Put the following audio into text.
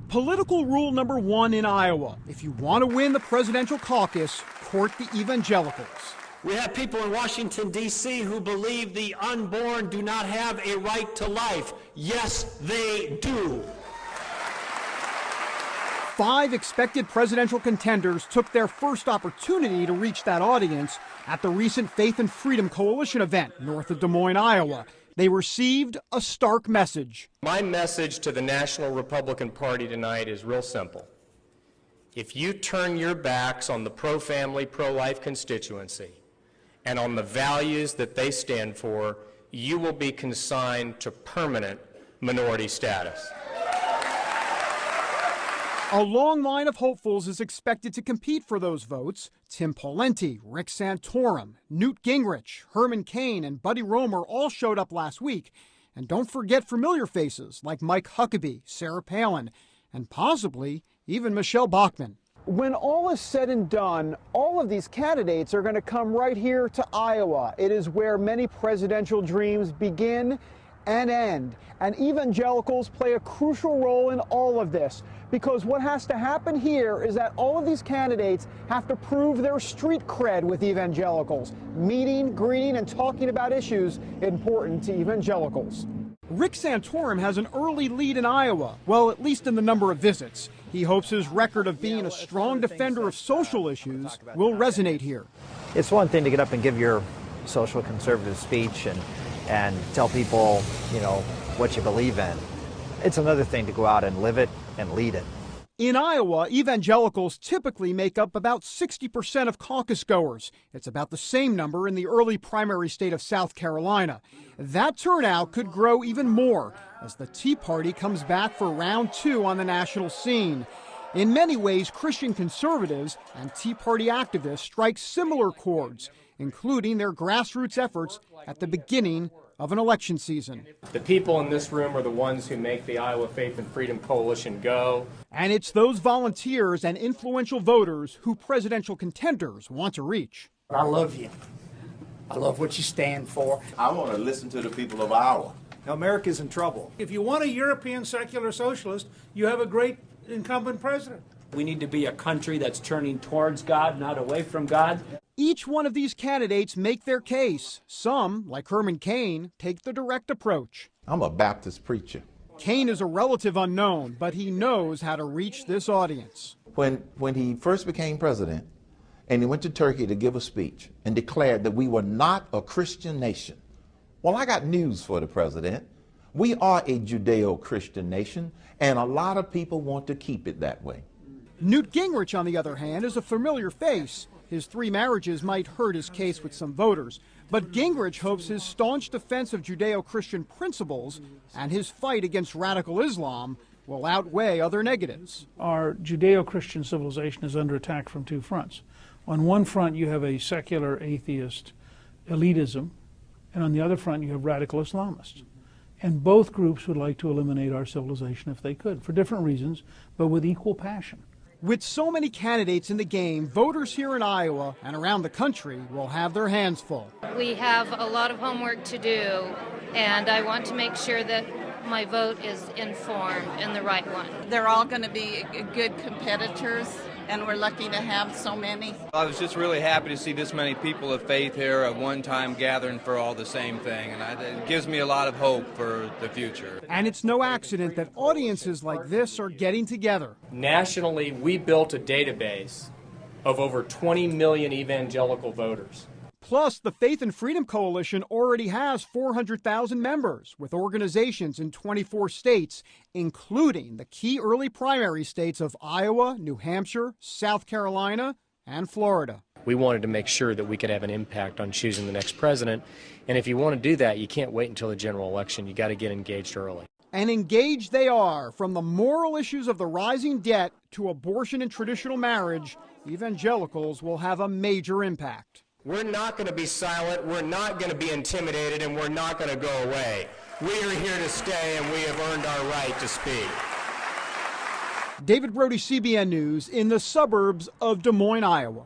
Political rule number one in Iowa: if you want to win the presidential caucus, court the evangelicals. We have people in Washington, D.C. who believe the unborn do not have a right to life. Yes, they do. 5 expected presidential contenders took their first opportunity to reach that audience at the recent Faith and Freedom Coalition event north of Des Moines, Iowa. They received a stark message. My message to the National Republican Party tonight is real simple. If you turn your backs on the pro-family, pro-life constituency and on the values that they stand for, you will be consigned to permanent minority status. A long line of hopefuls is expected to compete for those votes. Tim Pawlenty, Rick Santorum, Newt Gingrich, Herman Cain, and Buddy Roemer all showed up last week. And don't forget familiar faces like Mike Huckabee, Sarah Palin, and possibly even Michelle Bachmann. When all is said and done, all of these candidates are going to come right here to Iowa. It is where many presidential dreams begin and end. And evangelicals play a crucial role in all of this, because what has to happen here is that all of these candidates have to prove their street cred with evangelicals, meeting, greeting, and talking about issues important to evangelicals. Rick Santorum has an early lead in Iowa, well, at least in the number of visits. He hopes his record of being a strong defender of social issues will resonate here. It's one thing to get up and give your social conservative speech and tell people, you know, what you believe in. It's another thing to go out and live it and lead it. In Iowa, evangelicals typically make up about 60% of caucus goers. It's about the same number in the early primary state of South Carolina. That turnout could grow even more as the Tea Party comes back for round 2 on the national scene. In many ways, Christian conservatives and Tea Party activists strike similar chords, including their grassroots efforts at the beginning of an election season. The people in this room are the ones who make the Iowa Faith and Freedom Coalition go. And it's those volunteers and influential voters who presidential contenders want to reach. I love you. I love what you stand for. I want to listen to the people of Iowa. America's in trouble. If you want a European secular socialist, you have a great incumbent president. We need to be a country that's turning towards God, not away from God. Each one of these candidates make their case. Some, like Herman Cain, take the direct approach. I'm a Baptist preacher. Cain is a relative unknown, but he knows how to reach this audience. When he first became president, and he went to Turkey to give a speech and declared that we were not a Christian nation. Well, I got news for the president. We are a Judeo-Christian nation, and a lot of people want to keep it that way. Newt Gingrich, on the other hand, is a familiar face. His 3 marriages might hurt his case with some voters, but Gingrich hopes his staunch defense of Judeo-Christian principles and his fight against radical Islam will outweigh other negatives. Our Judeo-Christian civilization is under attack from 2 fronts. On one front, you have a secular atheist elitism, and on the other front, you have radical Islamists. And both groups would like to eliminate our civilization if they could, for different reasons, but with equal passion. With so many candidates in the game, voters here in Iowa and around the country will have their hands full. We have a lot of homework to do, and I want to make sure that my vote is informed and the right one. They're all going to be good competitors, and we're lucky to have so many. I was just really happy to see this many people of faith here at one time gathering for all the same thing, and it gives me a lot of hope for the future. And it's no accident that audiences like this are getting together. Nationally, we built a database of over 20 million evangelical voters. Plus, the Faith and Freedom Coalition already has 400,000 members with organizations in 24 states, including the key early primary states of Iowa, New Hampshire, South Carolina, and Florida. We wanted to make sure that we could have an impact on choosing the next president. And if you want to do that, you can't wait until the general election. You got to get engaged early. And engaged they are. From the moral issues of the rising debt to abortion and traditional marriage, evangelicals will have a major impact. We're not going to be silent, we're not going to be intimidated, and we're not going to go away. We are here to stay, and we have earned our right to speak. David Brody, CBN News, in the suburbs of Des Moines, Iowa.